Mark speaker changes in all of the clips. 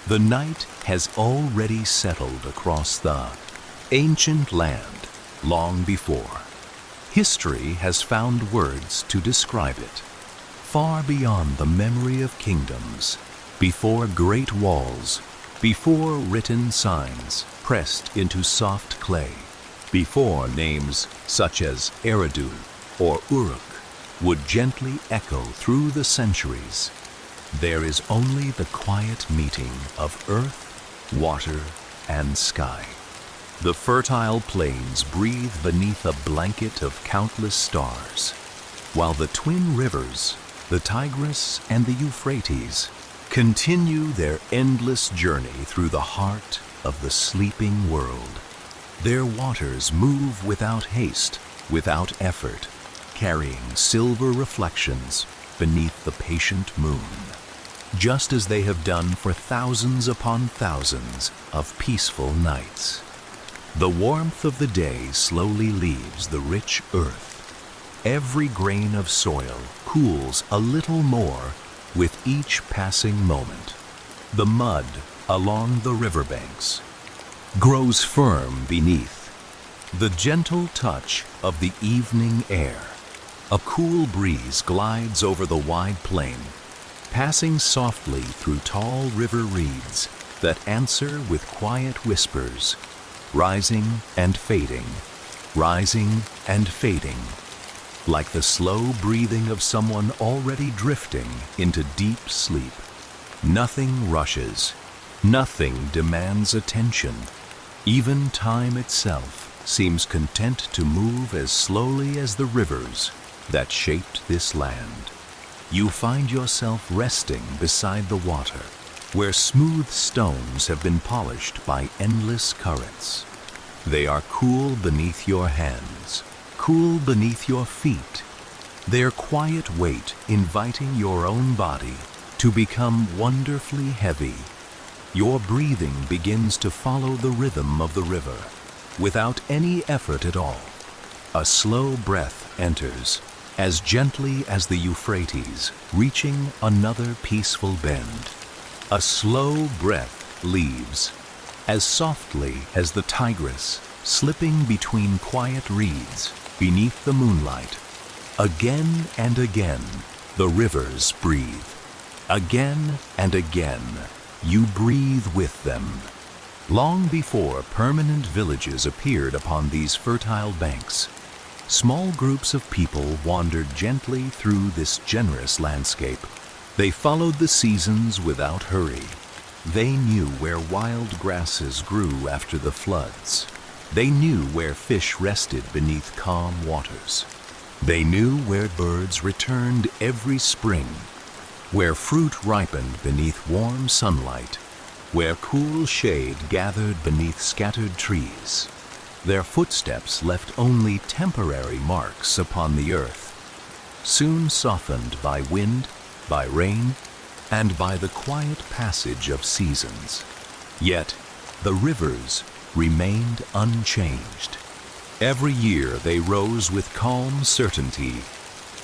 Speaker 1: The night has already settled across the ancient land long before. History has found words to describe it. Far beyond the memory of kingdoms, before great walls, before written signs pressed into soft clay, before names such as Eridu or Uruk would gently echo through the centuries, there is only the quiet meeting of earth, water, and sky. The fertile plains breathe beneath a blanket of countless stars, while the twin rivers, the Tigris and the Euphrates, continue their endless journey through the heart of the sleeping world. Their waters move without haste, without effort, carrying silver reflections beneath the patient moon, just as they have done for thousands upon thousands of peaceful nights. The warmth of the day slowly leaves the rich earth. Every grain of soil cools a little more with each passing moment. The mud along the riverbanks grows firm beneath the gentle touch of the evening air. A cool breeze glides over the wide plain, passing softly through tall river reeds that answer with quiet whispers, rising and fading, rising and fading, like the slow breathing of someone already drifting into deep sleep. Nothing rushes, nothing demands attention. Even time itself seems content to move as slowly as the rivers that shaped this land. You find yourself resting beside the water, where smooth stones have been polished by endless currents. They are cool beneath your hands, cool beneath your feet, their quiet weight inviting your own body to become wonderfully heavy. Your breathing begins to follow the rhythm of the river, without any effort at all. A slow breath enters, as gently as the Euphrates, reaching another peaceful bend. A slow breath leaves, as softly as the Tigris, slipping between quiet reeds beneath the moonlight. Again and again, the rivers breathe. Again and again, you breathe with them. Long before permanent villages appeared upon these fertile banks, small groups of people wandered gently through this generous landscape. They followed the seasons without hurry. They knew where wild grasses grew after the floods. They knew where fish rested beneath calm waters. They knew where birds returned every spring, where fruit ripened beneath warm sunlight, where cool shade gathered beneath scattered trees. Their footsteps left only temporary marks upon the earth, soon softened by wind, by rain, and by the quiet passage of seasons. Yet the rivers remained unchanged. Every year they rose with calm certainty.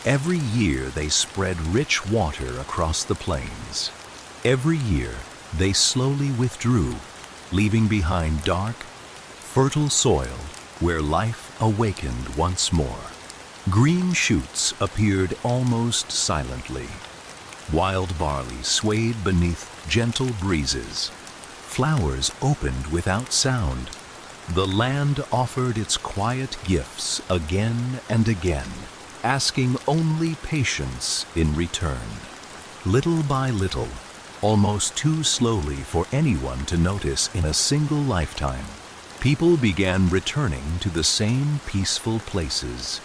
Speaker 1: Every year they spread rich water across the plains. Every year they slowly withdrew, leaving behind dark, fertile soil where life awakened once more. Green shoots appeared almost silently. Wild barley swayed beneath gentle breezes. Flowers opened without sound. The land offered its quiet gifts again and again, asking only patience in return. Little by little, almost too slowly for anyone to notice in a single lifetime, people began returning to the same peaceful places.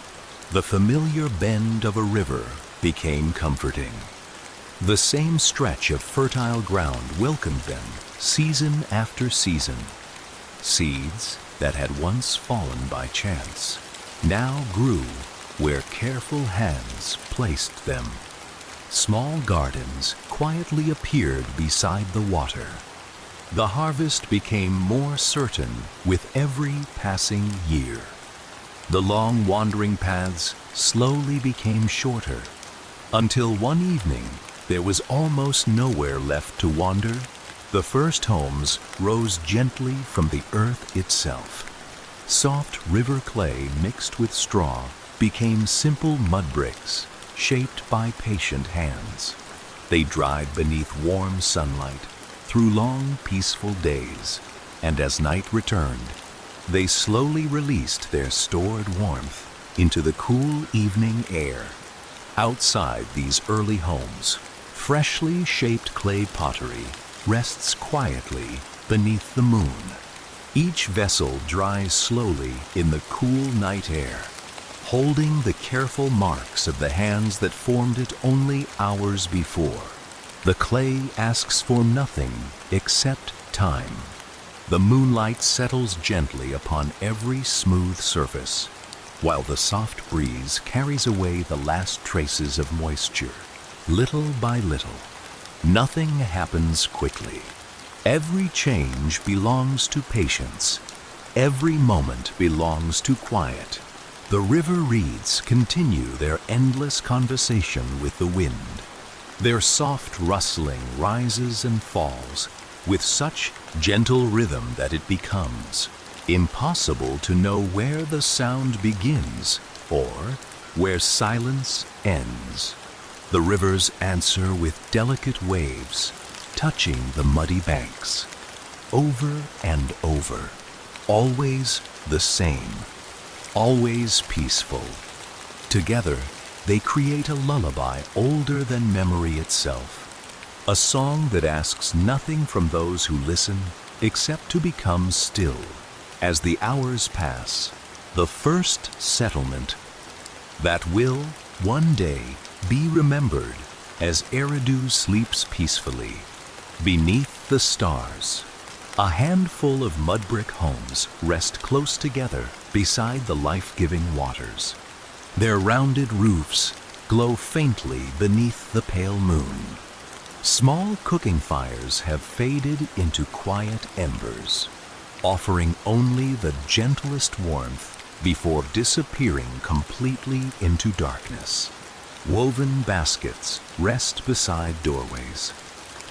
Speaker 1: The familiar bend of a river became comforting. The same stretch of fertile ground welcomed them season after season. Seeds that had once fallen by chance now grew where careful hands placed them. Small gardens quietly appeared beside the water. The harvest became more certain with every passing year. The long wandering paths slowly became shorter, until one evening there was almost nowhere left to wander The first homes rose gently from the earth itself. Soft river clay mixed with straw became simple mud bricks, shaped by patient hands. They dried beneath warm sunlight through long, peaceful days, and as night returned, they slowly released their stored warmth into the cool evening air. Outside these early homes, freshly shaped clay pottery rests quietly beneath the moon. Each vessel dries slowly in the cool night air, holding the careful marks of the hands that formed it only hours before. The clay asks for nothing except time. The moonlight settles gently upon every smooth surface, while the soft breeze carries away the last traces of moisture. Little by little, nothing happens quickly. Every change belongs to patience. Every moment belongs to quiet. The river reeds continue their endless conversation with the wind. Their soft rustling rises and falls with such gentle rhythm that it becomes impossible to know where the sound begins or where silence ends. The rivers answer with delicate waves, touching the muddy banks. Over and over, always the same, always peaceful. Together, they create a lullaby older than memory itself, a song that asks nothing from those who listen except to become still. As the hours pass, the first settlement that will, one day, be remembered as Eridu sleeps peacefully beneath the stars. A handful of mud brick homes rest close together beside the life-giving waters. Their rounded roofs glow faintly beneath the pale moon. Small cooking fires have faded into quiet embers, offering only the gentlest warmth before disappearing completely into darkness. Woven baskets rest beside doorways.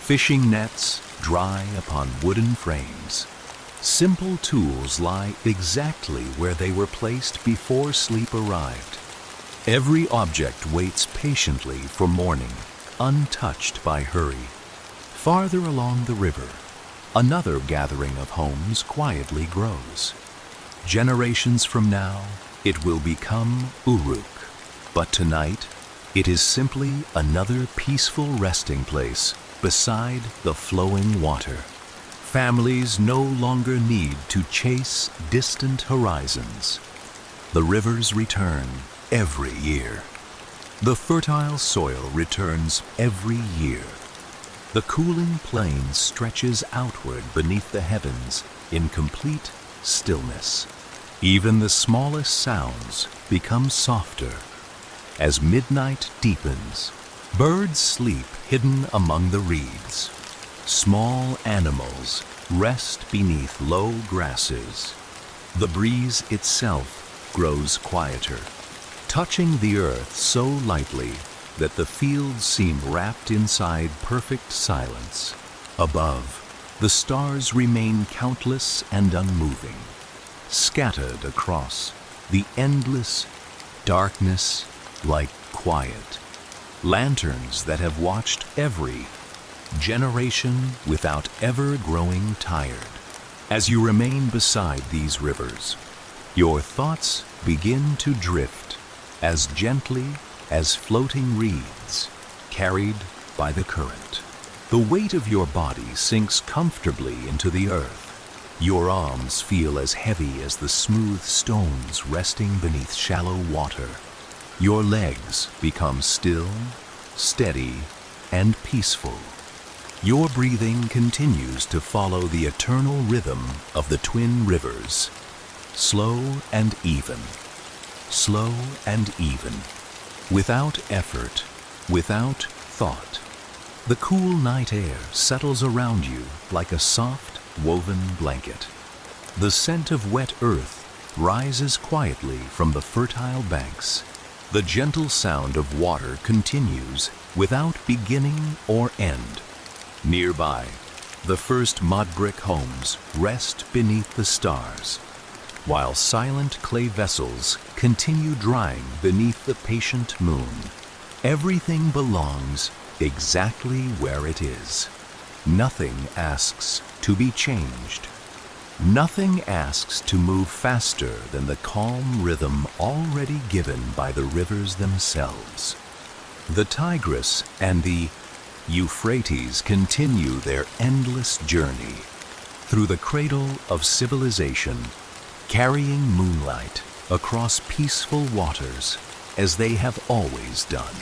Speaker 1: Fishing nets dry upon wooden frames. Simple tools lie exactly where they were placed before sleep arrived. Every object waits patiently for morning, untouched by hurry. Farther along the river, another gathering of homes quietly grows. Generations from now, it will become Uruk, but tonight, it is simply another peaceful resting place beside the flowing water. Families no longer need to chase distant horizons. The rivers return every year. The fertile soil returns every year. The cooling plain stretches outward beneath the heavens in complete stillness. Even the smallest sounds become softer. As midnight deepens, birds sleep hidden among the reeds. Small animals rest beneath low grasses. The breeze itself grows quieter, touching the earth so lightly that the fields seem wrapped inside perfect silence. Above, the stars remain countless and unmoving, scattered across the endless darkness like quiet lanterns that have watched every generation without ever growing tired. As you remain beside these rivers, your thoughts begin to drift as gently as floating reeds carried by the current. The weight of your body sinks comfortably into the earth. Your arms feel as heavy as the smooth stones resting beneath shallow water. Your legs become still, steady, and peaceful. Your breathing continues to follow the eternal rhythm of the twin rivers, slow and even, slow and even, without effort, without thought. The cool night air settles around you like a soft, woven blanket. The scent of wet earth rises quietly from the fertile banks. The gentle sound of water continues without beginning or end. Nearby, The first mud brick homes rest beneath the stars, while silent clay vessels continue drying beneath the patient moon. Everything belongs exactly where it is. Nothing asks to be changed. Nothing asks to move faster than the calm rhythm already given by the rivers themselves. The Tigris and the Euphrates continue their endless journey through the cradle of civilization, carrying moonlight across peaceful waters as they have always done.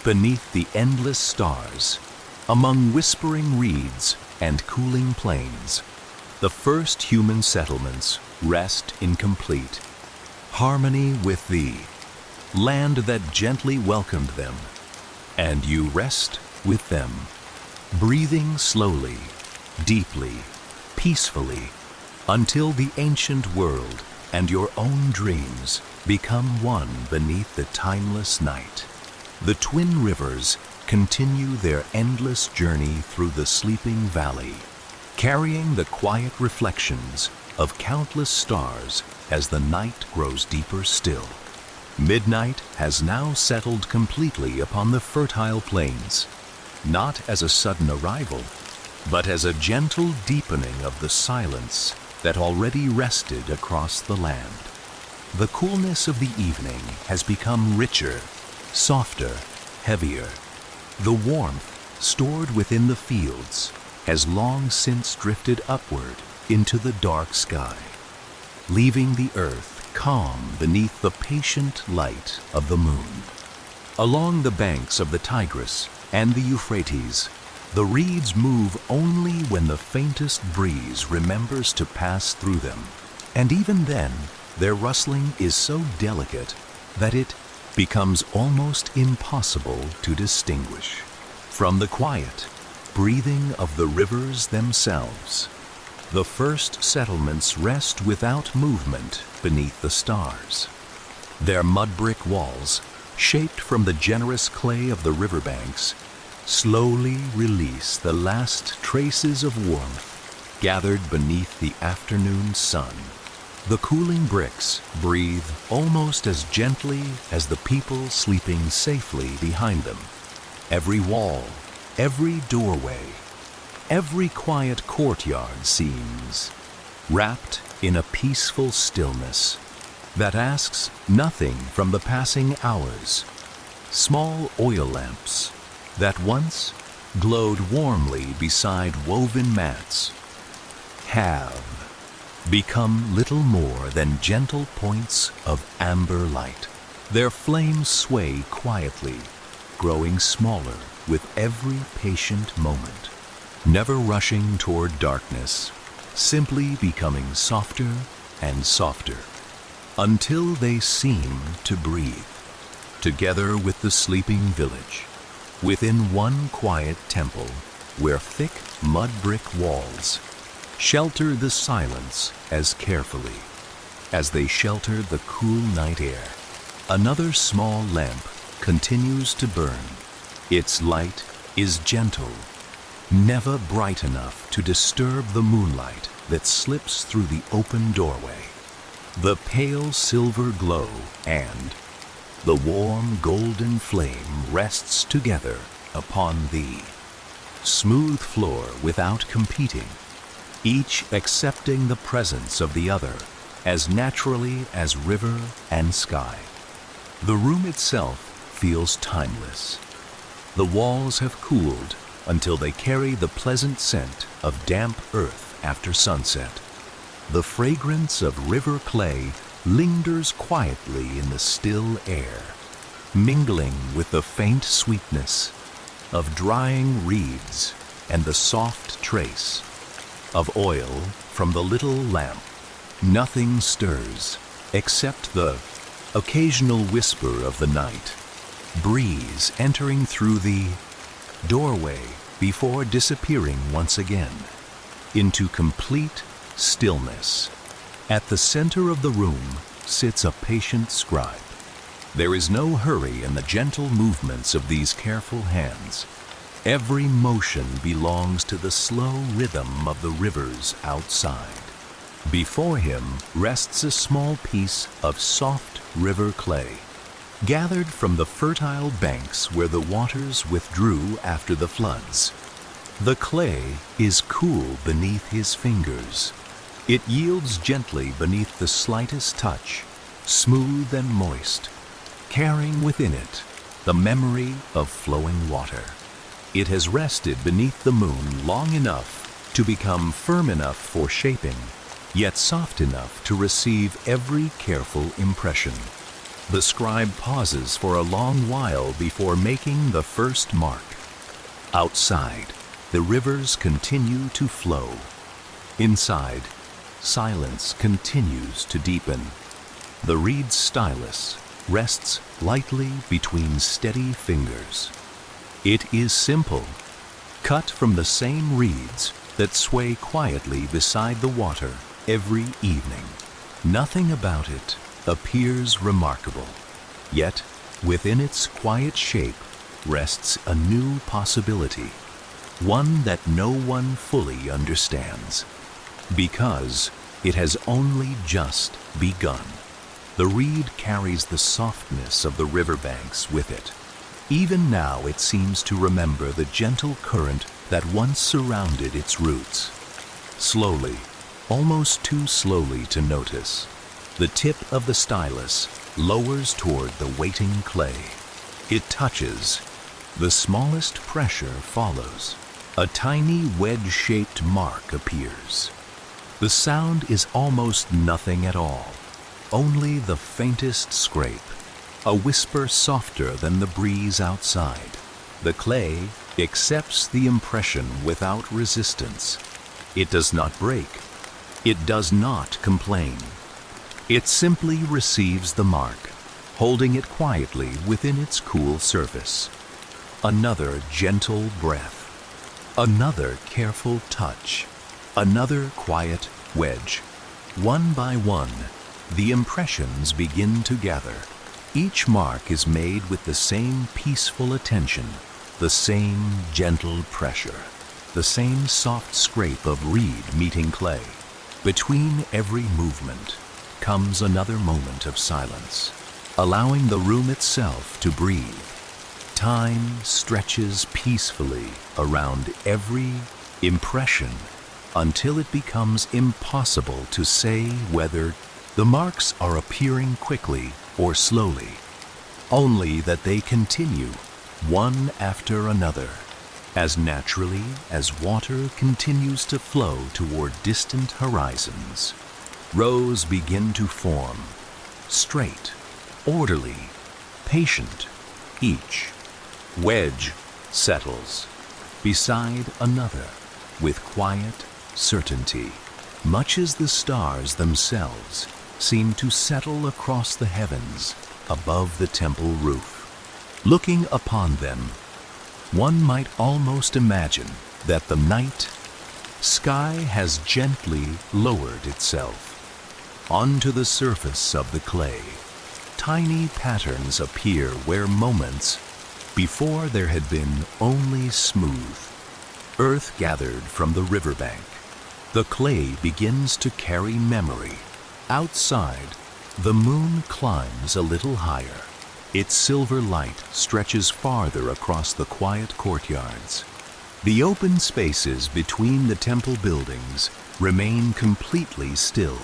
Speaker 1: Beneath the endless stars, among whispering reeds and cooling plains, the first human settlements rest in complete harmony with thee, land that gently welcomed them, and you rest with them, breathing slowly, deeply, peacefully, until the ancient world and your own dreams become one beneath the timeless night. The twin rivers continue their endless journey through the sleeping valley, carrying the quiet reflections of countless stars as the night grows deeper still. Midnight has now settled completely upon the fertile plains, not as a sudden arrival, but as a gentle deepening of the silence that already rested across the land. The coolness of the evening has become richer, softer, heavier. The warmth stored within the fields has long since drifted upward into the dark sky, leaving the earth calm beneath the patient light of the moon. Along the banks of the Tigris and the Euphrates, the reeds move only when the faintest breeze remembers to pass through them, and even then, their rustling is so delicate that it becomes almost impossible to distinguish from the quiet breathing of the rivers themselves. The first settlements rest without movement beneath the stars. Their mud brick walls, shaped from the generous clay of the riverbanks, slowly release the last traces of warmth gathered beneath the afternoon sun. The cooling bricks breathe almost as gently as the people sleeping safely behind them. Every wall, every doorway, every quiet courtyard seems wrapped in a peaceful stillness that asks nothing from the passing hours. Small oil lamps that once glowed warmly beside woven mats have become little more than gentle points of amber light. Their flames sway quietly, growing smaller with every patient moment, never rushing toward darkness, simply becoming softer and softer, until they seem to breathe, together with the sleeping village, within one quiet temple where thick mud brick walls shelter the silence as carefully as they shelter the cool night air. Another small lamp continues to burn. Its light is gentle, never bright enough to disturb the moonlight that slips through the open doorway. The pale silver glow and the warm golden flame rests together upon the smooth floor without competing, each accepting the presence of the other as naturally as river and sky. The room itself feels timeless. The walls have cooled until they carry the pleasant scent of damp earth after sunset. The fragrance of river clay lingers quietly in the still air, mingling with the faint sweetness of drying reeds and the soft trace of oil from the little lamp. Nothing stirs except the occasional whisper of the night breeze entering through the doorway before disappearing once again into complete stillness. At the center of the room sits a patient scribe. There is no hurry in the gentle movements of these careful hands. Every motion belongs to the slow rhythm of the rivers outside. Before him rests a small piece of soft river clay, gathered from the fertile banks where the waters withdrew after the floods. The clay is cool beneath his fingers. It yields gently beneath the slightest touch, smooth and moist, carrying within it the memory of flowing water. It has rested beneath the moon long enough to become firm enough for shaping, yet soft enough to receive every careful impression. The scribe pauses for a long while before making the first mark. Outside, the rivers continue to flow. Inside, silence continues to deepen. The reed stylus rests lightly between steady fingers. It is simple, cut from the same reeds that sway quietly beside the water every evening. Nothing about it appears remarkable, yet within its quiet shape rests a new possibility, one that no one fully understands, because it has only just begun. The reed carries the softness of the riverbanks with it. Even now it seems to remember the gentle current that once surrounded its roots. Slowly, almost too slowly to notice, the tip of the stylus lowers toward the waiting clay. It touches. The smallest pressure follows. A tiny wedge-shaped mark appears. The sound is almost nothing at all, only the faintest scrape, a whisper softer than the breeze outside. The clay accepts the impression without resistance. It does not break. It does not complain. It simply receives the mark, holding it quietly within its cool surface. Another gentle breath. Another careful touch. Another quiet wedge. One by one, the impressions begin to gather. Each mark is made with the same peaceful attention, the same gentle pressure, the same soft scrape of reed meeting clay. Between every movement comes another moment of silence, allowing the room itself to breathe. Time stretches peacefully around every impression until it becomes impossible to say whether the marks are appearing quickly or slowly, only that they continue, one after another, as naturally as water continues to flow toward distant horizons. Rows begin to form, straight, orderly, patient, each. Wedge settles beside another with quiet certainty, much as the stars themselves seem to settle across the heavens above the temple roof. Looking upon them, one might almost imagine that the night sky has gently lowered itself onto the surface of the clay. Tiny patterns appear where moments before there had been only smooth earth gathered from the riverbank. The clay begins to carry memory. Outside, the moon climbs a little higher. Its silver light stretches farther across the quiet courtyards. The open spaces between the temple buildings remain completely still.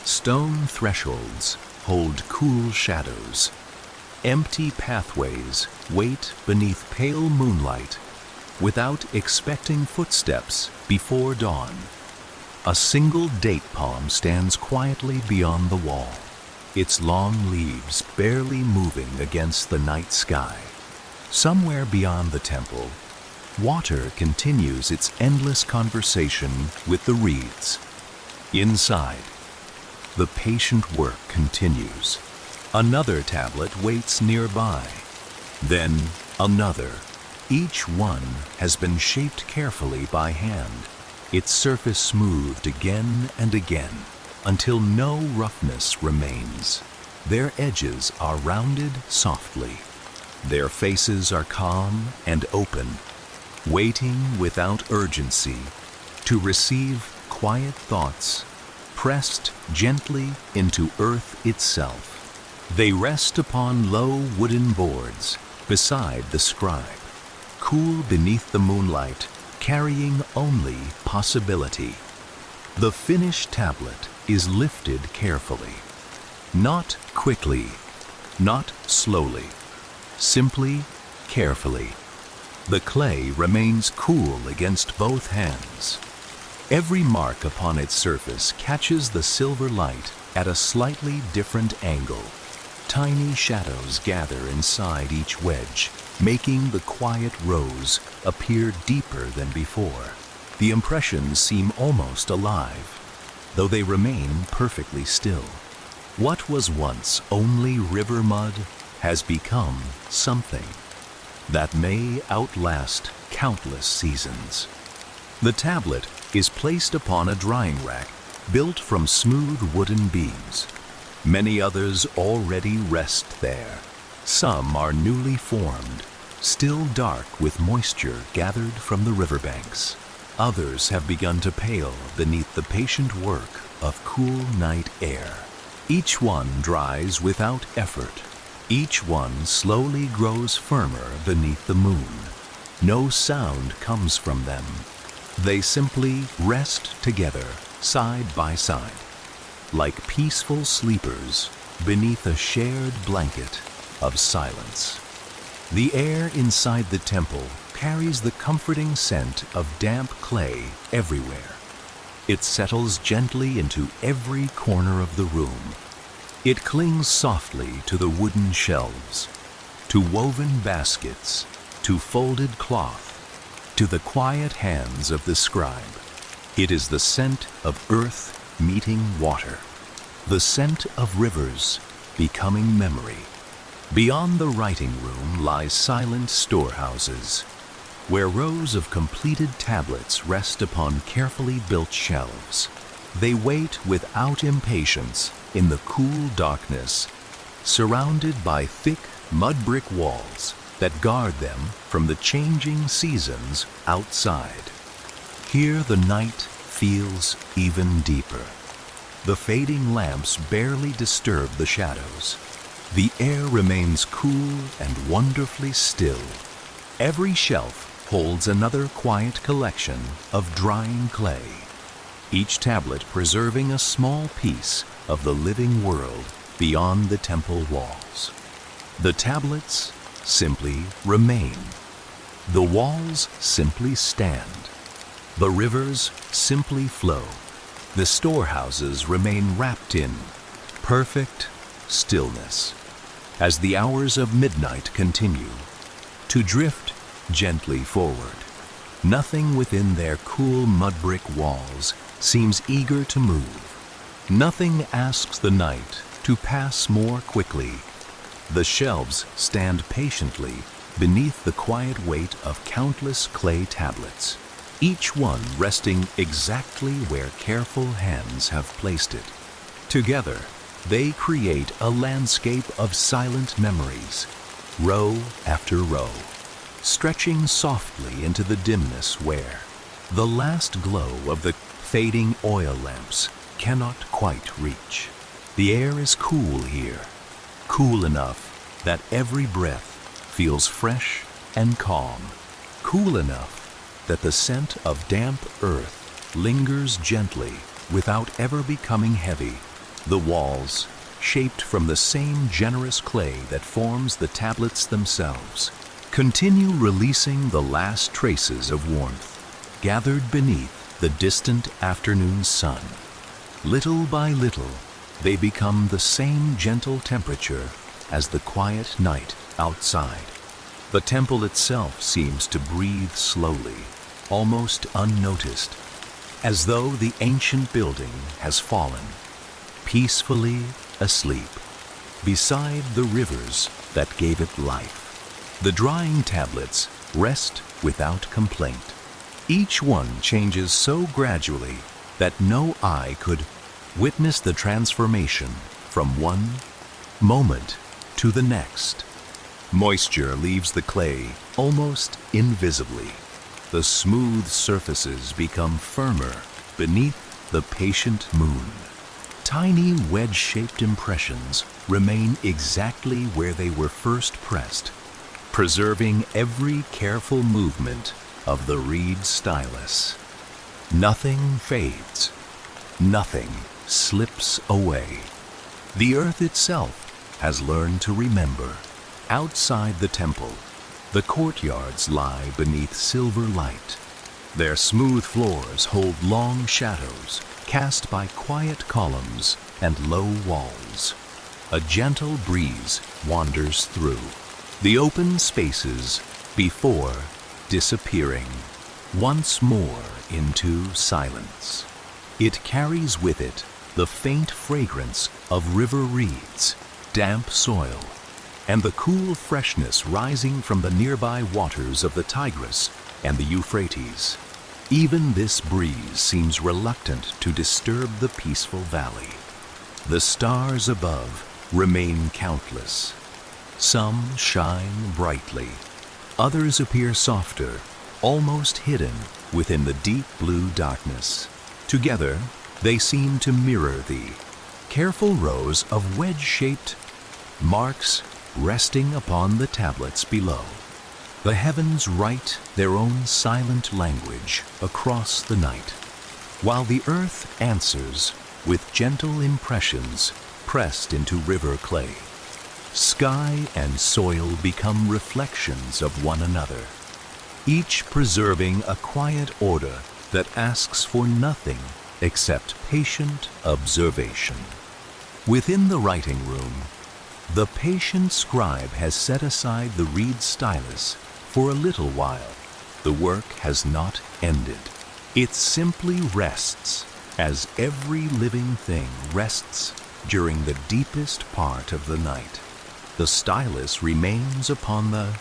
Speaker 1: Stone thresholds hold cool shadows. Empty pathways wait beneath pale moonlight without expecting footsteps before dawn. A single date palm stands quietly beyond the wall, its long leaves barely moving against the night sky. Somewhere beyond the temple, water continues its endless conversation with the reeds. Inside, the patient work continues. Another tablet waits nearby, then another. Each one has been shaped carefully by hand, its surface smoothed again and again until no roughness remains. Their edges are rounded softly. Their faces are calm and open, waiting without urgency to receive quiet thoughts pressed gently into earth itself. They rest upon low wooden boards beside the scribe, cool beneath the moonlight, carrying only possibility. The finished tablet is lifted carefully, not quickly, not slowly, simply carefully. The clay remains cool against both hands. Every mark upon its surface catches the silver light at a slightly different angle. Tiny shadows gather inside each wedge, making the quiet rose appear deeper than before. The impressions seem almost alive, though they remain perfectly still. What was once only river mud has become something that may outlast countless seasons. The tablet is placed upon a drying rack built from smooth wooden beams. Many others already rest there. Some are newly formed, still dark with moisture gathered from the riverbanks. Others have begun to pale beneath the patient work of cool night air. Each one dries without effort. Each one slowly grows firmer beneath the moon. No sound comes from them. They simply rest together, side by side, like peaceful sleepers beneath a shared blanket of silence. The air inside the temple carries the comforting scent of damp clay everywhere. It settles gently into every corner of the room. It clings softly to the wooden shelves, to woven baskets, to folded cloth, to the quiet hands of the scribe. It is the scent of earth meeting water, the scent of rivers becoming memory. Beyond the writing room lie silent storehouses, where rows of completed tablets rest upon carefully built shelves. They wait without impatience in the cool darkness, surrounded by thick mud brick walls that guard them from the changing seasons outside. Here the night feels even deeper. The fading lamps barely disturb the shadows. The air remains cool and wonderfully still. Every shelf holds another quiet collection of drying clay, each tablet preserving a small piece of the living world beyond the temple walls. The tablets simply remain. The walls simply stand. The rivers simply flow. The storehouses remain wrapped in perfect stillness as the hours of midnight continue to drift gently forward. Nothing within their cool mud brick walls seems eager to move. Nothing asks the night to pass more quickly. The shelves stand patiently beneath the quiet weight of countless clay tablets, each one resting exactly where careful hands have placed it. Together, they create a landscape of silent memories, row after row, stretching softly into the dimness where the last glow of the fading oil lamps cannot quite reach. The air is cool here, cool enough that every breath feels fresh and calm, cool enough that the scent of damp earth lingers gently without ever becoming heavy. The walls, shaped from the same generous clay that forms the tablets themselves, continue releasing the last traces of warmth, gathered beneath the distant afternoon sun. Little by little, they become the same gentle temperature as the quiet night outside. The temple itself seems to breathe slowly, almost unnoticed, as though the ancient building has fallen, peacefully asleep, beside the rivers that gave it life. The drying tablets rest without complaint. Each one changes so gradually that no eye could witness the transformation from one moment to the next. Moisture leaves the clay almost invisibly. the smooth surfaces become firmer beneath the patient moon. Tiny wedge-shaped impressions remain exactly where they were first pressed, preserving every careful movement of the reed stylus. Nothing fades, nothing slips away. The earth itself has learned to remember. Outside the temple, the courtyards lie beneath silver light. Their smooth floors hold long shadows cast by quiet columns and low walls. A gentle breeze wanders through the open spaces before disappearing once more into silence. It carries with it the faint fragrance of river reeds, damp soil, and the cool freshness rising from the nearby waters of the Tigris and the Euphrates. Even this breeze seems reluctant to disturb the peaceful valley. The stars above remain countless. Some shine brightly, others appear softer, almost hidden within the deep blue darkness. Together, they seem to mirror the careful rows of wedge-shaped marks resting upon the tablets below. The heavens write their own silent language across the night, while the earth answers with gentle impressions pressed into river clay. Sky and soil become reflections of one another, each preserving a quiet order that asks for nothing except patient observation. Within the writing room, the patient scribe has set aside the reed stylus for a little while. The work has not ended. It simply rests, as every living thing rests during the deepest part of the night. The stylus remains upon the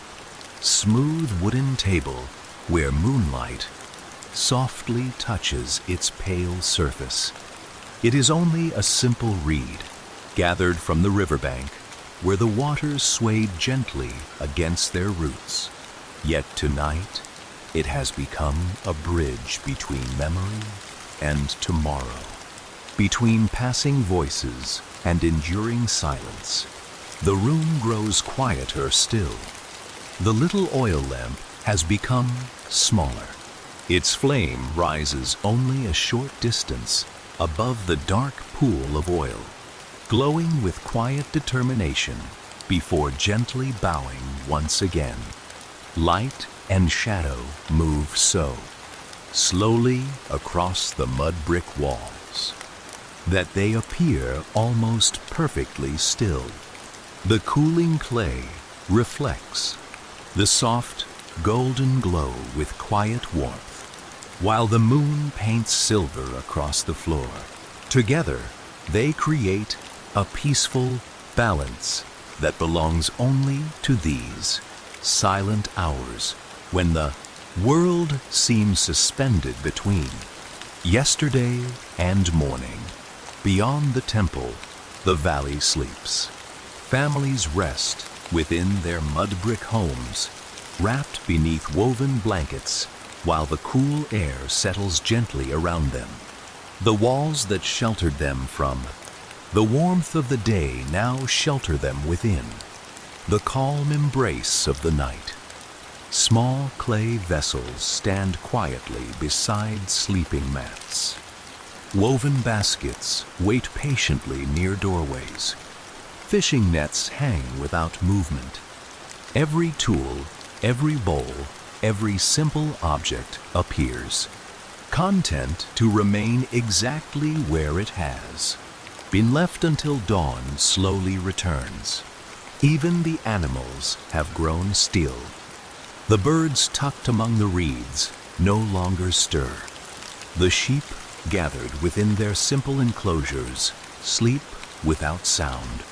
Speaker 1: smooth wooden table where moonlight softly touches its pale surface. It is only a simple reed, gathered from the riverbank, where the waters swayed gently against their roots. Yet tonight, it has become a bridge between memory and tomorrow, between passing voices and enduring silence. The room grows quieter still. The little oil lamp has become smaller. Its flame rises only a short distance above the dark pool of oil, glowing with quiet determination before gently bowing once again. Light and shadow move so, slowly across the mud brick walls, that they appear almost perfectly still. The cooling clay reflects the soft, golden glow with quiet warmth, while the moon paints silver across the floor. Together, they create a peaceful balance that belongs only to these silent hours when the world seems suspended between yesterday and morning. Beyond the temple, the valley sleeps. Families rest within their mud brick homes, wrapped beneath woven blankets, while the cool air settles gently around them. The walls that sheltered them from the warmth of the day now shelter them within the calm embrace of the night. Small clay vessels stand quietly beside sleeping mats. Woven baskets wait patiently near doorways. Fishing nets hang without movement. Every tool, every bowl, every simple object appears, content to remain exactly where it has been left until dawn slowly returns. Even the animals have grown still. The birds tucked among the reeds no longer stir. The sheep, gathered within their simple enclosures, sleep without sound.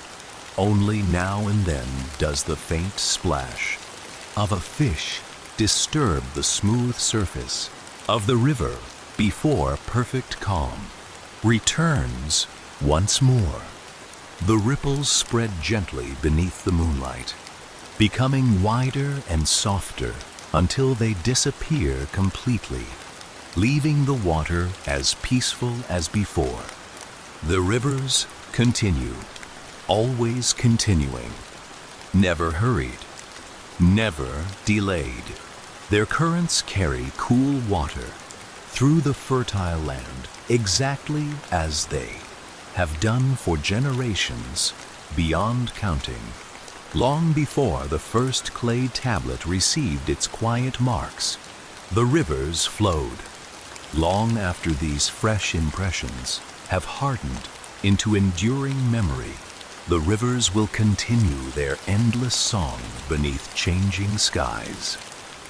Speaker 1: Only now and then does the faint splash of a fish disturb the smooth surface of the river before perfect calm returns once more. The ripples spread gently beneath the moonlight, becoming wider and softer until they disappear completely, leaving the water as peaceful as before. The rivers continue, always continuing, never hurried, never delayed. Their currents carry cool water through the fertile land exactly as they have done for generations beyond counting. Long before the first clay tablet received its quiet marks, the rivers flowed. Long after these fresh impressions have hardened into enduring memory, the rivers will continue their endless song beneath changing skies.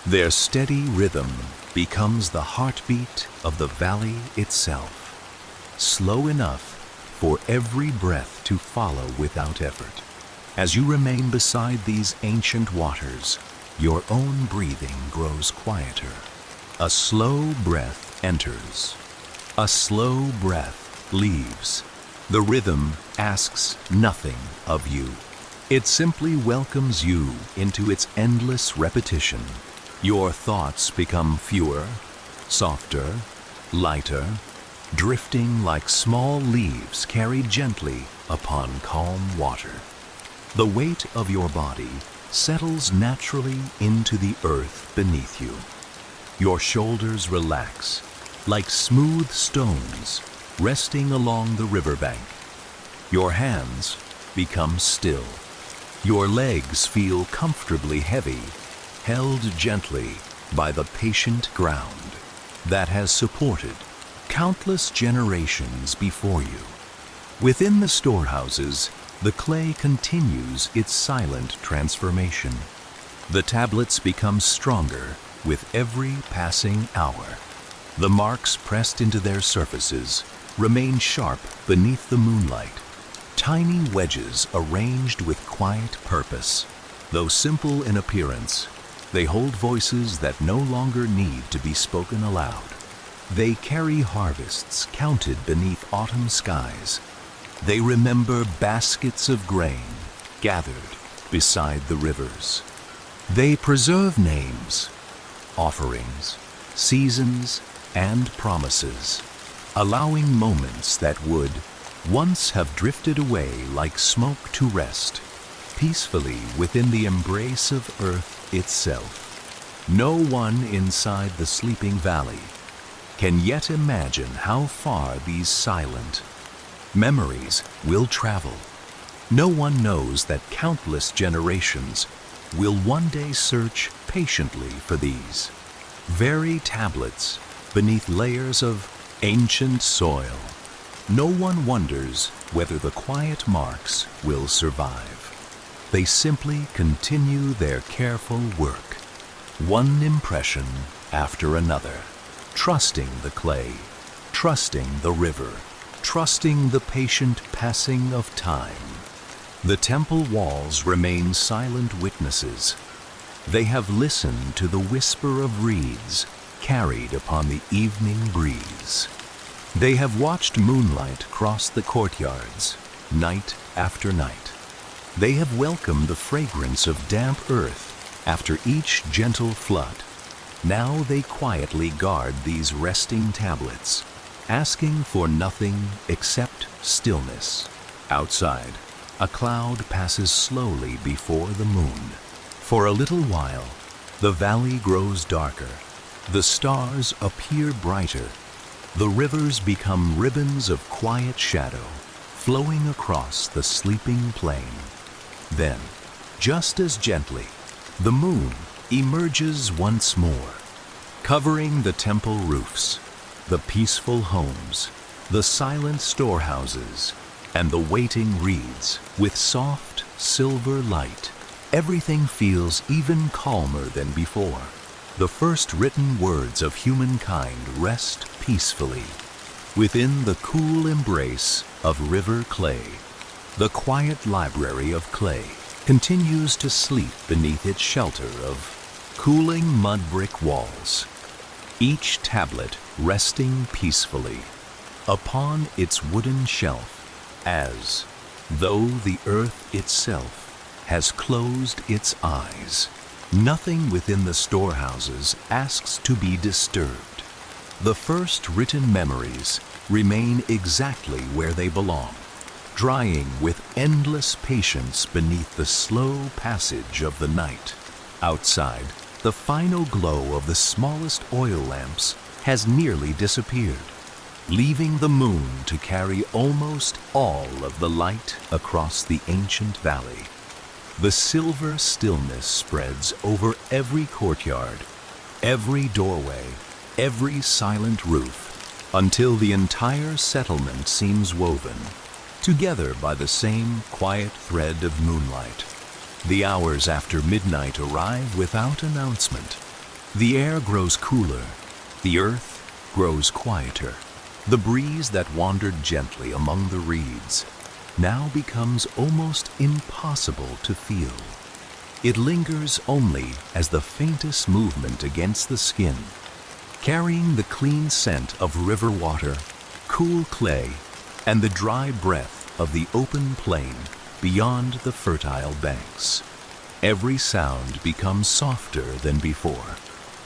Speaker 1: Their steady rhythm becomes the heartbeat of the valley itself, slow enough for every breath to follow without effort. As you remain beside these ancient waters, your own breathing grows quieter. A slow breath enters. A slow breath leaves. The rhythm asks nothing of you. It simply welcomes you into its endless repetition. Your thoughts become fewer, softer, lighter, drifting like small leaves carried gently upon calm water. The weight of your body settles naturally into the earth beneath you. Your shoulders relax like smooth stones resting along the riverbank. Your hands become still. Your legs feel comfortably heavy, held gently by the patient ground that has supported countless generations before you. Within the storehouses, the clay continues its silent transformation. The tablets become stronger with every passing hour. The marks pressed into their surfaces remain sharp beneath the moonlight, tiny wedges arranged with quiet purpose. Though simple in appearance, they hold voices that no longer need to be spoken aloud. They carry harvests counted beneath autumn skies. They remember baskets of grain gathered beside the rivers. They preserve names, offerings, seasons, and promises, allowing moments that would once have drifted away like smoke to rest peacefully within the embrace of earth itself. No one inside the sleeping valley can yet imagine how far these silent memories will travel. No one knows that countless generations will one day search patiently for these very tablets beneath layers of ancient soil. No one wonders whether the quiet marks will survive. They simply continue their careful work, one impression after another, trusting the clay, trusting the river, trusting the patient passing of time. The temple walls remain silent witnesses. They have listened to the whisper of reeds carried upon the evening breeze. They have watched moonlight cross the courtyards, night after night. They have welcomed the fragrance of damp earth after each gentle flood. Now they quietly guard these resting tablets, asking for nothing except stillness. Outside, a cloud passes slowly before the moon. For a little while, the valley grows darker. The stars appear brighter. The rivers become ribbons of quiet shadow, flowing across the sleeping plain. Then, just as gently, the moon emerges once more, covering the temple roofs, the peaceful homes, the silent storehouses, and the waiting reeds with soft silver light. Everything feels even calmer than before. The first written words of humankind rest peacefully within the cool embrace of river clay. The quiet library of clay continues to sleep beneath its shelter of cooling mud brick walls, each tablet resting peacefully upon its wooden shelf, as though the earth itself has closed its eyes. Nothing within the storehouses asks to be disturbed. The first written memories remain exactly where they belong, drying with endless patience beneath the slow passage of the night. Outside, the final glow of the smallest oil lamps has nearly disappeared, leaving the moon to carry almost all of the light across the ancient valley. The silver stillness spreads over every courtyard, every doorway, every silent roof, until the entire settlement seems woven together by the same quiet thread of moonlight. The hours after midnight arrive without announcement. The air grows cooler, the earth grows quieter. The breeze that wandered gently among the reeds now becomes almost impossible to feel. It lingers only as the faintest movement against the skin, carrying the clean scent of river water, cool clay, and the dry breath of the open plain beyond the fertile banks. Every sound becomes softer than before.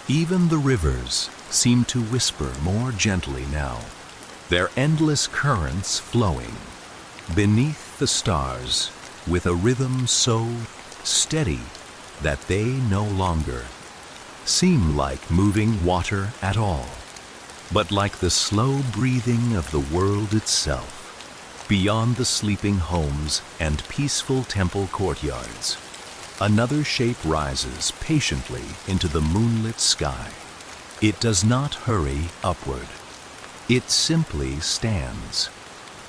Speaker 1: Even the rivers seem to whisper more gently now, their endless currents flowing beneath the stars with a rhythm so steady that they no longer seem like moving water at all, but like the slow breathing of the world itself. Beyond the sleeping homes and peaceful temple courtyards, another shape rises patiently into the moonlit sky. It does not hurry upward. It simply stands,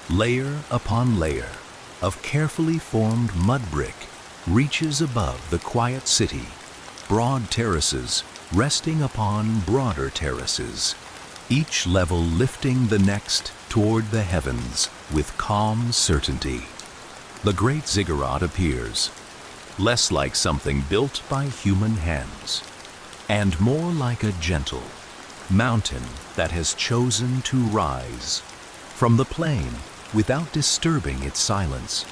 Speaker 1: layer upon layer of carefully formed mud brick reaches above the quiet city, broad terraces resting upon broader terraces, each level lifting the next toward the heavens with calm certainty. The great ziggurat appears, less like something built by human hands, and more like a gentle mountain that has chosen to rise from the plain without disturbing its silence.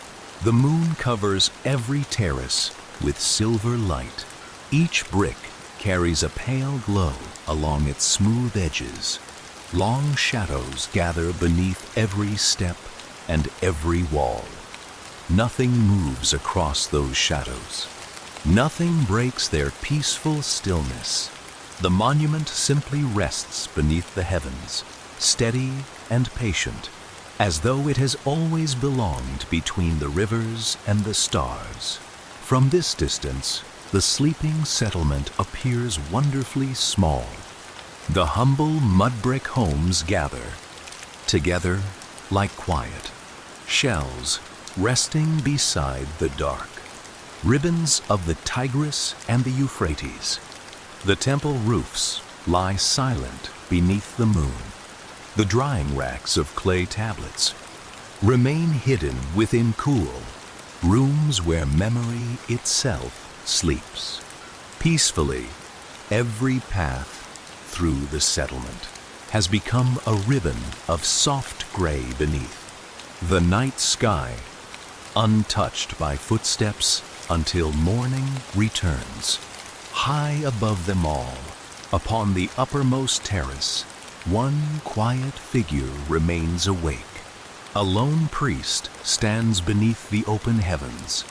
Speaker 1: The moon covers every terrace with silver light. Each brick carries a pale glow along its smooth edges. Long shadows gather beneath every step and every wall. Nothing moves across those shadows. Nothing breaks their peaceful stillness. The monument simply rests beneath the heavens, steady and patient, as though it has always belonged between the rivers and the stars. From this distance, the sleeping settlement appears wonderfully small. The humble mud brick homes gather together like quiet shells resting beside the dark ribbons of the Tigris and the Euphrates. The temple roofs lie silent beneath the moon. The drying racks of clay tablets remain hidden within cool rooms where memory itself sleeps. Peacefully, every path through the settlement has become a ribbon of soft gray beneath. The night sky, untouched by footsteps until morning returns. High above them all, upon the uppermost terrace, one quiet figure remains awake. A lone priest stands beneath the open heavens.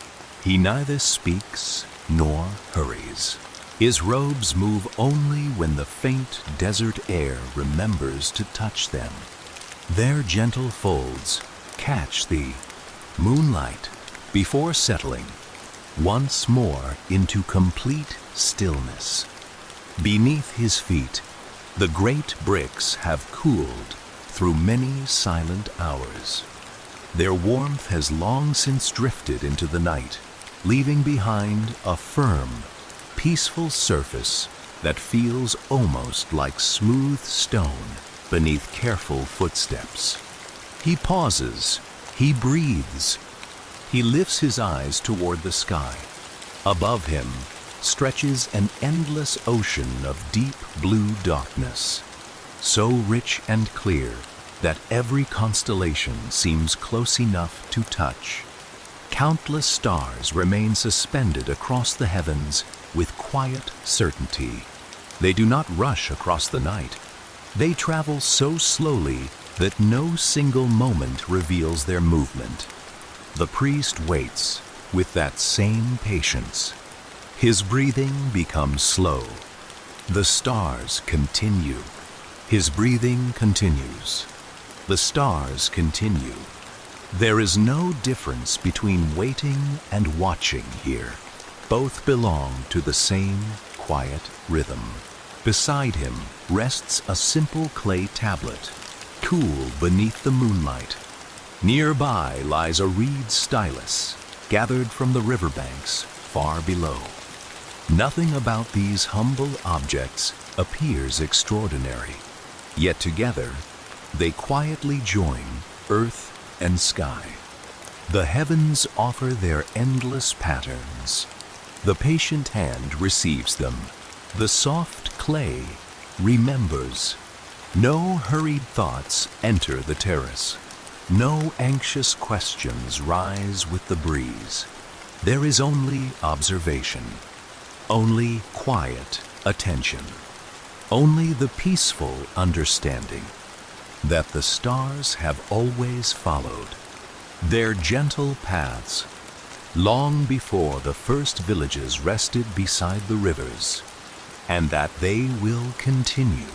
Speaker 1: He neither speaks nor hurries. His robes move only when the faint desert air remembers to touch them. Their gentle folds catch the moonlight before settling once more into complete stillness. Beneath his feet, the great bricks have cooled through many silent hours. Their warmth has long since drifted into the night, leaving behind a firm, peaceful surface that feels almost like smooth stone beneath careful footsteps. He pauses, he breathes, he lifts his eyes toward the sky. Above him stretches an endless ocean of deep blue darkness, so rich and clear that every constellation seems close enough to touch. Countless stars remain suspended across the heavens with quiet certainty. They do not rush across the night. They travel so slowly that no single moment reveals their movement. The priest waits with that same patience. His breathing becomes slow. The stars continue. His breathing continues. The stars continue. There is no difference between waiting and watching here. Both belong to the same quiet rhythm. Beside him rests a simple clay tablet, cool beneath the moonlight. Nearby lies a reed stylus, gathered from the riverbanks far below. Nothing about these humble objects appears extraordinary, yet together they quietly join earth and sky. The heavens offer their endless patterns. The patient hand receives them. The soft clay remembers. No hurried thoughts enter the terrace. No anxious questions rise with the breeze. There is only observation, only quiet attention, only the peaceful understanding that the stars have always followed their gentle paths long before the first villages rested beside the rivers, and that they will continue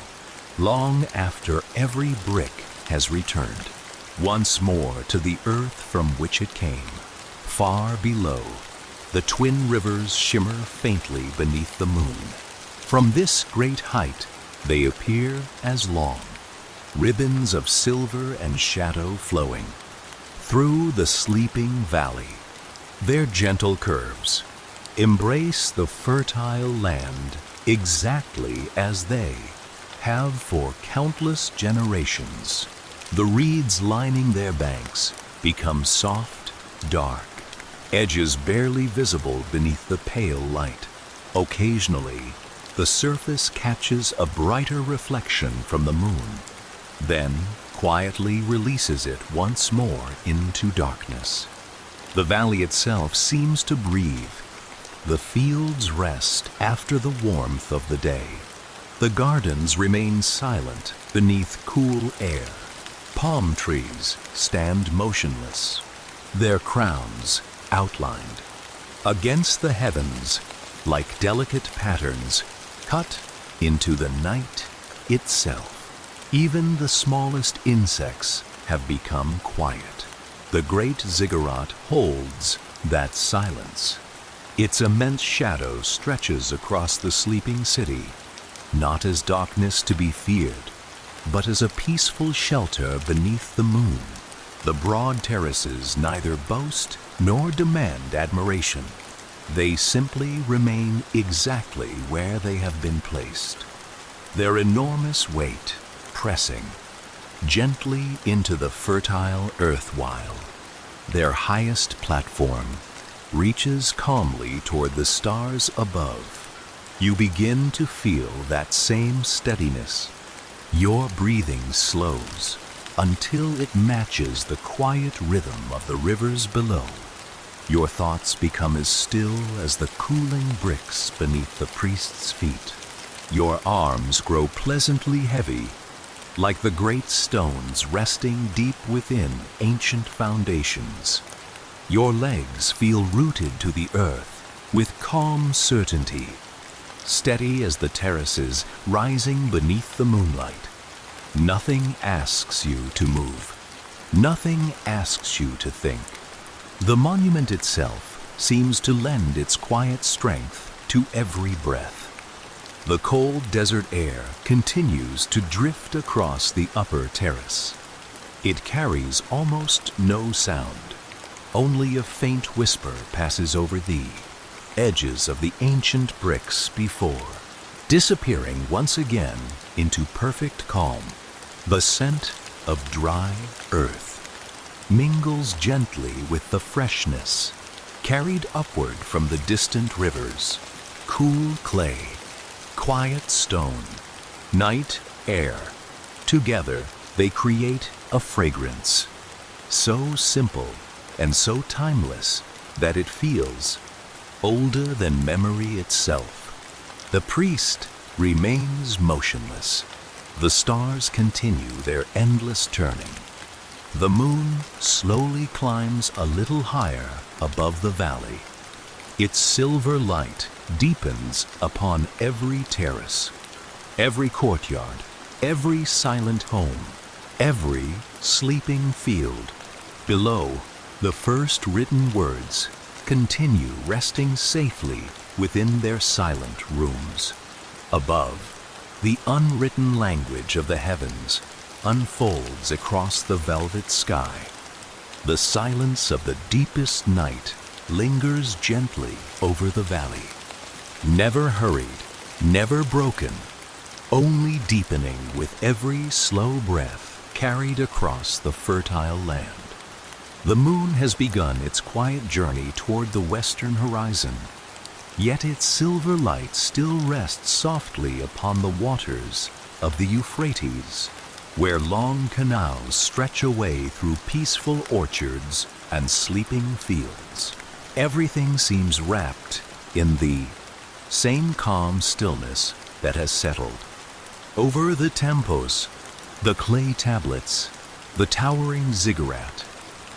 Speaker 1: long after every brick has returned once more to the earth from which it came. Far below, the twin rivers shimmer faintly beneath the moon. From this great height, they appear as long ribbons of silver and shadow flowing through the sleeping valley. Their gentle curves embrace the fertile land exactly as they have for countless generations. The reeds lining their banks become soft, dark, edges barely visible beneath the pale light. Occasionally, the surface catches a brighter reflection from the moon, then quietly releases it once more into darkness. The valley itself seems to breathe. The fields rest after the warmth of the day. The gardens remain silent beneath cool air. Palm trees stand motionless, their crowns outlined against the heavens like delicate patterns cut into the night itself. Even the smallest insects have become quiet. The great ziggurat holds that silence. Its immense shadow stretches across the sleeping city, not as darkness to be feared, but as a peaceful shelter beneath the moon. The broad terraces neither boast nor demand admiration. They simply remain exactly where they have been placed. Their enormous weight pressing gently into the fertile earth while their highest platform reaches calmly toward the stars above. You begin to feel that same steadiness. Your breathing slows until it matches the quiet rhythm of the rivers below. Your thoughts become as still as the cooling bricks beneath the priest's feet. Your arms grow pleasantly heavy, like the great stones resting deep within ancient foundations. Your legs feel rooted to the earth with calm certainty, steady as the terraces rising beneath the moonlight. Nothing asks you to move. Nothing asks you to think. The monument itself seems to lend its quiet strength to every breath. The cold desert air continues to drift across the upper terrace. It carries almost no sound. Only a faint whisper passes over the edges of the ancient bricks before, disappearing once again into perfect calm. The scent of dry earth mingles gently with the freshness carried upward from the distant rivers. Cool clay, quiet stone, night air. Together they create a fragrance so simple and so timeless that it feels older than memory itself. The priest remains motionless. The stars continue their endless turning. The moon slowly climbs a little higher above the valley. Its silver light deepens upon every terrace, every courtyard, every silent home, every sleeping field. Below, the first written words continue resting safely within their silent rooms. Above, the unwritten language of the heavens unfolds across the velvet sky. The silence of the deepest night lingers gently over the valley. Never hurried, never broken, only deepening with every slow breath carried across the fertile land. The moon has begun its quiet journey toward the western horizon, yet its silver light still rests softly upon the waters of the Euphrates, where long canals stretch away through peaceful orchards and sleeping fields. Everything seems wrapped in the same calm stillness that has settled. Over the temples, the clay tablets, the towering ziggurat,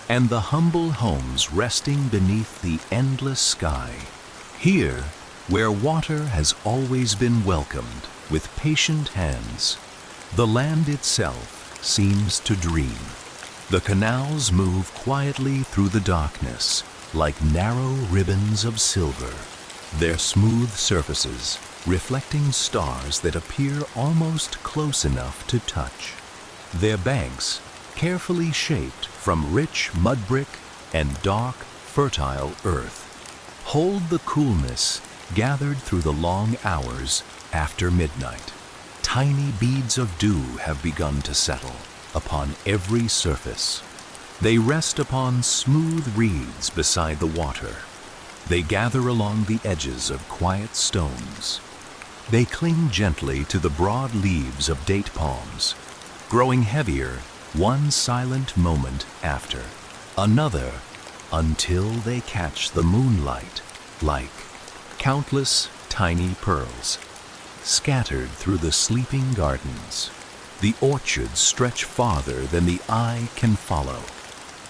Speaker 1: and the humble homes resting beneath the endless sky. Here, where water has always been welcomed with patient hands, the land itself seems to dream. The canals move quietly through the darkness like narrow ribbons of silver, their smooth surfaces reflecting stars that appear almost close enough to touch. Their banks, carefully shaped from rich mud brick and dark, fertile earth, hold the coolness gathered through the long hours after midnight. Tiny beads of dew have begun to settle upon every surface. They rest upon smooth reeds beside the water. They gather along the edges of quiet stones. They cling gently to the broad leaves of date palms, growing heavier one silent moment after another, until they catch the moonlight like countless tiny pearls. Scattered through the sleeping gardens, the orchards stretch farther than the eye can follow.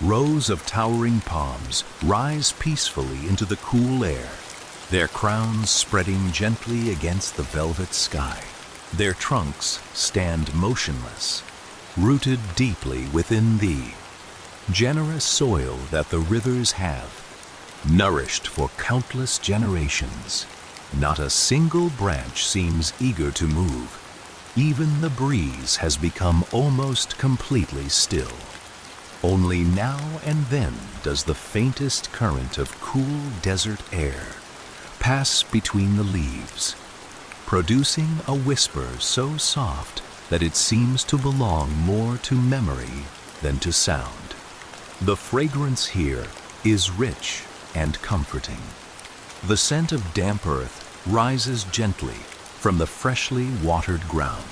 Speaker 1: Rows of towering palms rise peacefully into the cool air, their crowns spreading gently against the velvet sky. Their trunks stand motionless, rooted deeply within the generous soil that the rivers have nourished for countless generations. Not a single branch seems eager to move. Even the breeze has become almost completely still. Only now and then does the faintest current of cool desert air pass between the leaves, producing a whisper so soft that it seems to belong more to memory than to sound. The fragrance here is rich and comforting. The scent of damp earth rises gently from the freshly watered ground.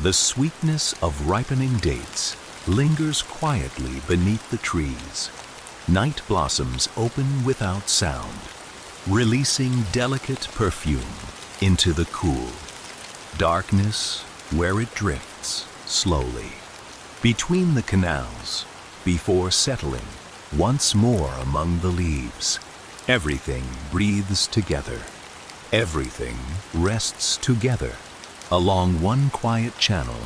Speaker 1: The sweetness of ripening dates lingers quietly beneath the trees. Night blossoms open without sound, releasing delicate perfume into the cool darkness where it drifts slowly between the canals before settling once more among the leaves. Everything breathes together. Everything rests together. Along one quiet channel,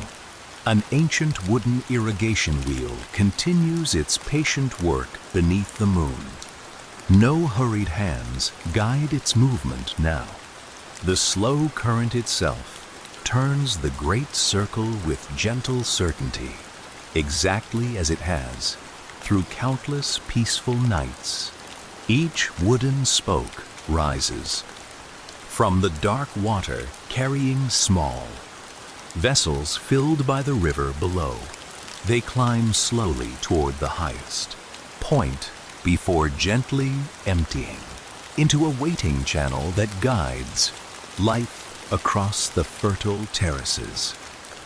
Speaker 1: an ancient wooden irrigation wheel continues its patient work beneath the moon. No hurried hands guide its movement now. The slow current itself turns the great circle with gentle certainty, exactly as it has through countless peaceful nights. Each wooden spoke rises from the dark water, carrying small vessels filled by the river below. They climb slowly toward the highest point before gently emptying into a waiting channel that guides life across the fertile terraces.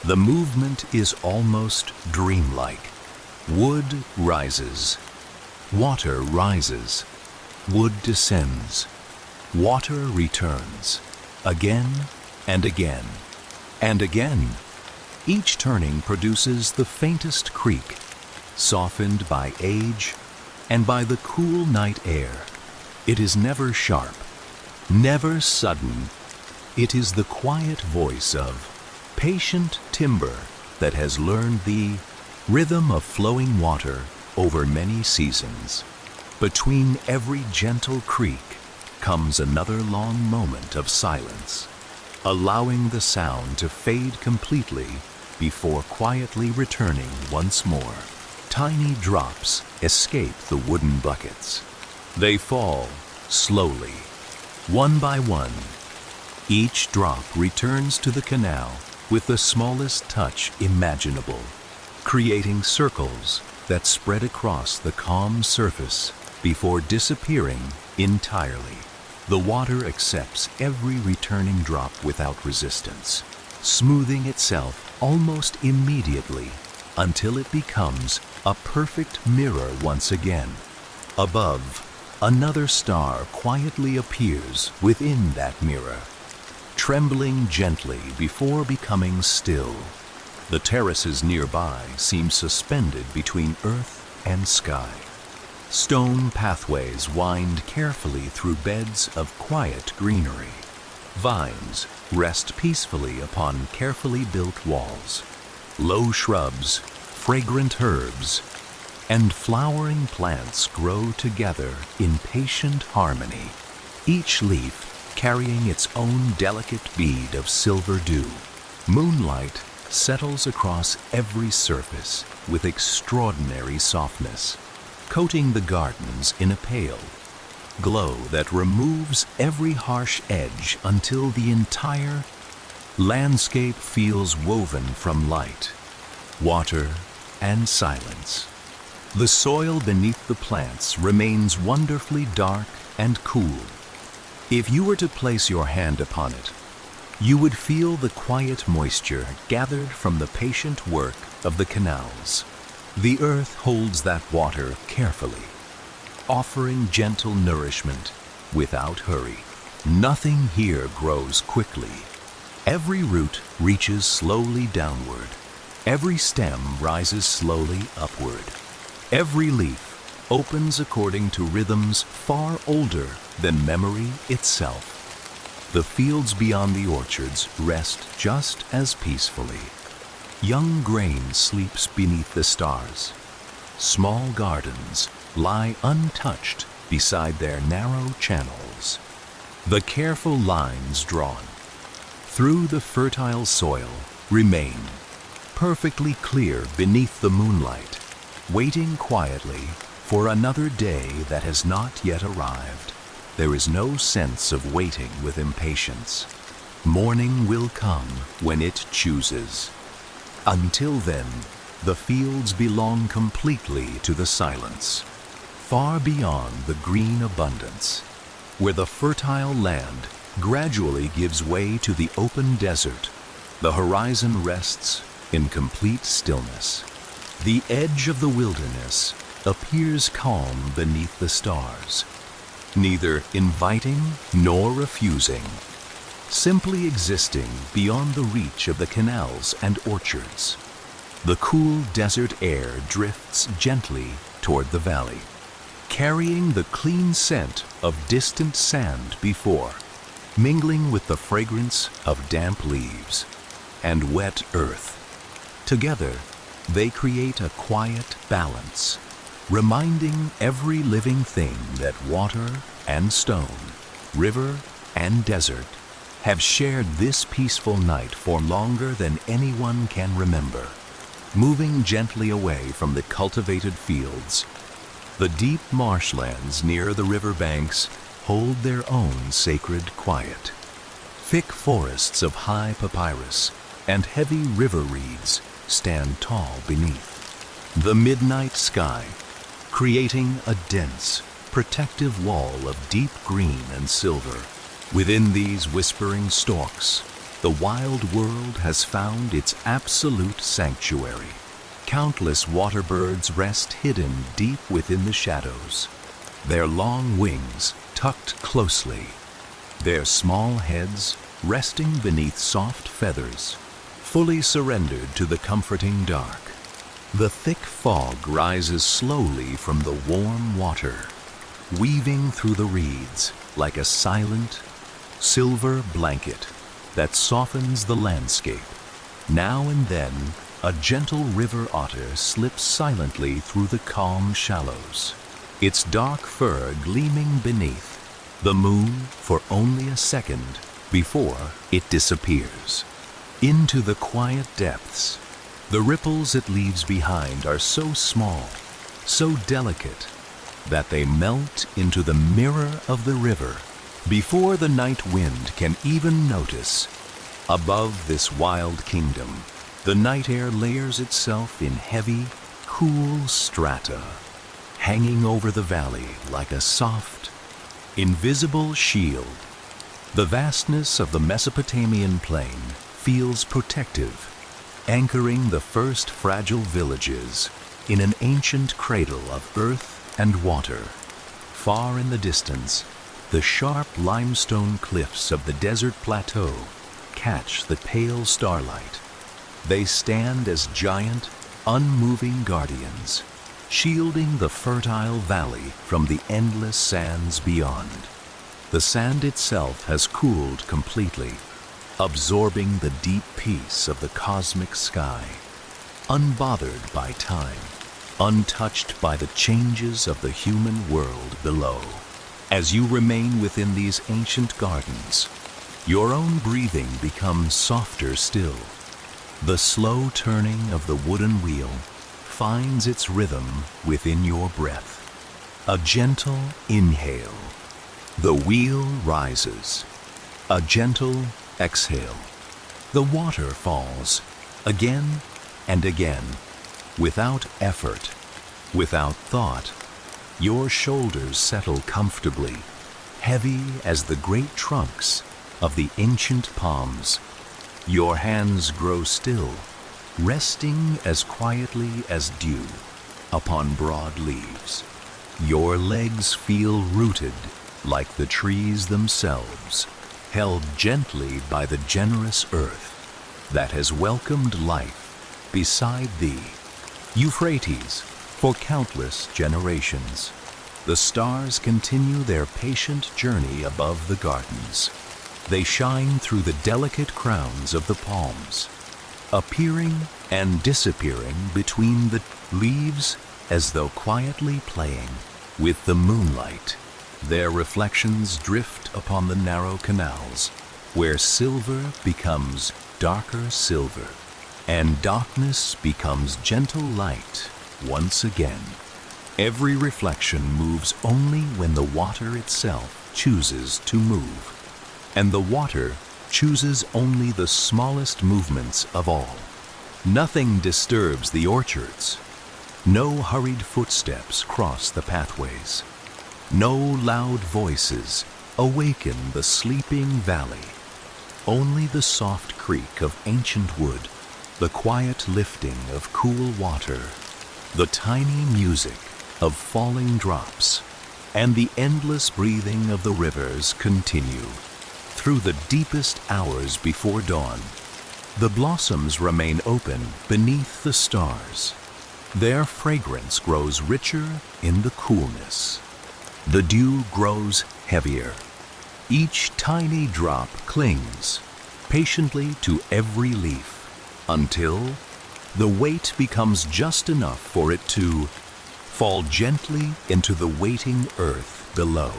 Speaker 1: The movement is almost dreamlike. Wood rises, Water rises, wood descends, water returns, again and again and again. Each turning produces the faintest creak, softened by age and by the cool night air. It is never sharp, never sudden. It is the quiet voice of patient timber that has learned the rhythm of flowing water over many seasons. Between every gentle creak comes another long moment of silence, allowing the sound to fade completely before quietly returning once more. Tiny drops escape the wooden buckets. They fall slowly, one by one. Each drop returns to the canal with the smallest touch imaginable, creating circles that spread across the calm surface before disappearing entirely. The water accepts every returning drop without resistance, smoothing itself almost immediately until it becomes a perfect mirror once again. Above, another star quietly appears within that mirror, trembling gently before becoming still. The terraces nearby seem suspended between earth and sky. Stone pathways wind carefully through beds of quiet greenery. Vines rest peacefully upon carefully built walls. Low shrubs, fragrant herbs, and flowering plants grow together in patient harmony, each leaf carrying its own delicate bead of silver dew. Moonlight settles across every surface with extraordinary softness, coating the gardens in a pale glow that removes every harsh edge until the entire landscape feels woven from light, water, and silence. The soil beneath the plants remains wonderfully dark and cool. If you were to place your hand upon it, you would feel the quiet moisture gathered from the patient work of the canals. The earth holds that water carefully, offering gentle nourishment without hurry. Nothing here grows quickly. Every root reaches slowly downward. Every stem rises slowly upward. Every leaf opens according to rhythms far older than memory itself. The fields beyond the orchards rest just as peacefully. Young grain sleeps beneath the stars. Small gardens lie untouched beside their narrow channels. The careful lines drawn through the fertile soil remain perfectly clear beneath the moonlight, waiting quietly for another day that has not yet arrived. There is no sense of waiting with impatience. Morning will come when it chooses. Until then, the fields belong completely to the silence, far beyond the green abundance, where the fertile land gradually gives way to the open desert. The horizon rests in complete stillness. The edge of the wilderness appears calm beneath the stars, neither inviting nor refusing, simply existing beyond the reach of the canals and orchards. The cool desert air drifts gently toward the valley, carrying the clean scent of distant sand before, mingling with the fragrance of damp leaves and wet earth. Together, they create a quiet balance, reminding every living thing that water and stone, river and desert have shared this peaceful night for longer than anyone can remember. Moving gently away from the cultivated fields, the deep marshlands near the river banks hold their own sacred quiet. Thick forests of high papyrus and heavy river reeds stand tall beneath the midnight sky, creating a dense, protective wall of deep green and silver. Within these whispering stalks, the wild world has found its absolute sanctuary. Countless water birds rest hidden deep within the shadows, their long wings tucked closely, their small heads resting beneath soft feathers, fully surrendered to the comforting dark. The thick fog rises slowly from the warm water, weaving through the reeds like a silent, silver blanket that softens the landscape. Now and then, a gentle river otter slips silently through the calm shallows, its dark fur gleaming beneath the moon for only a second before it disappears. Into the quiet depths, the ripples it leaves behind are so small, so delicate, that they melt into the mirror of the river before the night wind can even notice. Above this wild kingdom, the night air layers itself in heavy, cool strata, hanging over the valley like a soft, invisible shield. The vastness of the Mesopotamian plain feels protective, anchoring the first fragile villages in an ancient cradle of earth and water. Far in the distance, the sharp limestone cliffs of the desert plateau catch the pale starlight. They stand as giant, unmoving guardians, shielding the fertile valley from the endless sands beyond. The sand itself has cooled completely, absorbing the deep peace of the cosmic sky, unbothered by time, untouched by the changes of the human world below. As you remain within these ancient gardens, your own breathing becomes softer still. The slow turning of the wooden wheel finds its rhythm within your breath. A gentle inhale. The wheel rises. A gentle exhale. The water falls again and again, without effort, without thought. Your shoulders settle comfortably, heavy as the great trunks of the ancient palms. Your hands grow still, resting as quietly as dew upon broad leaves. Your legs feel rooted like the trees themselves, held gently by the generous earth that has welcomed life beside thee. Euphrates, for countless generations, the stars continue their patient journey above the gardens. They shine through the delicate crowns of the palms, appearing and disappearing between the leaves as though quietly playing with the moonlight. Their reflections drift upon the narrow canals, where silver becomes darker silver, and darkness becomes gentle light once again. Every reflection moves only when the water itself chooses to move, and the water chooses only the smallest movements of all. Nothing disturbs the orchards. No hurried footsteps cross the pathways. No loud voices awaken the sleeping valley. Only the soft creak of ancient wood, the quiet lifting of cool water, the tiny music of falling drops, and the endless breathing of the rivers continue. Through the deepest hours before dawn, the blossoms remain open beneath the stars. Their fragrance grows richer in the coolness. The dew grows heavier. Each tiny drop clings patiently to every leaf until the weight becomes just enough for it to fall gently into the waiting earth below.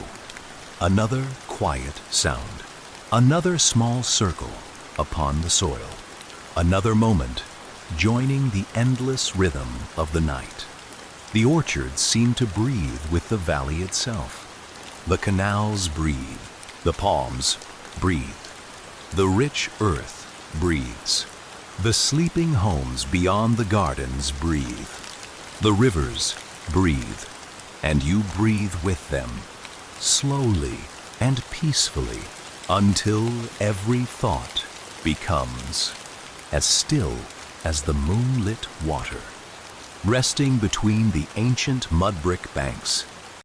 Speaker 1: Another quiet sound. Another small circle upon the soil. Another moment joining the endless rhythm of the night. The orchards seem to breathe with the valley itself. The canals breathe. The palms breathe. The rich earth breathes. The sleeping homes beyond the gardens breathe. The rivers breathe, and you breathe with them, slowly and peacefully, until every thought becomes as still as the moonlit water. resting between the ancient mud brick banks,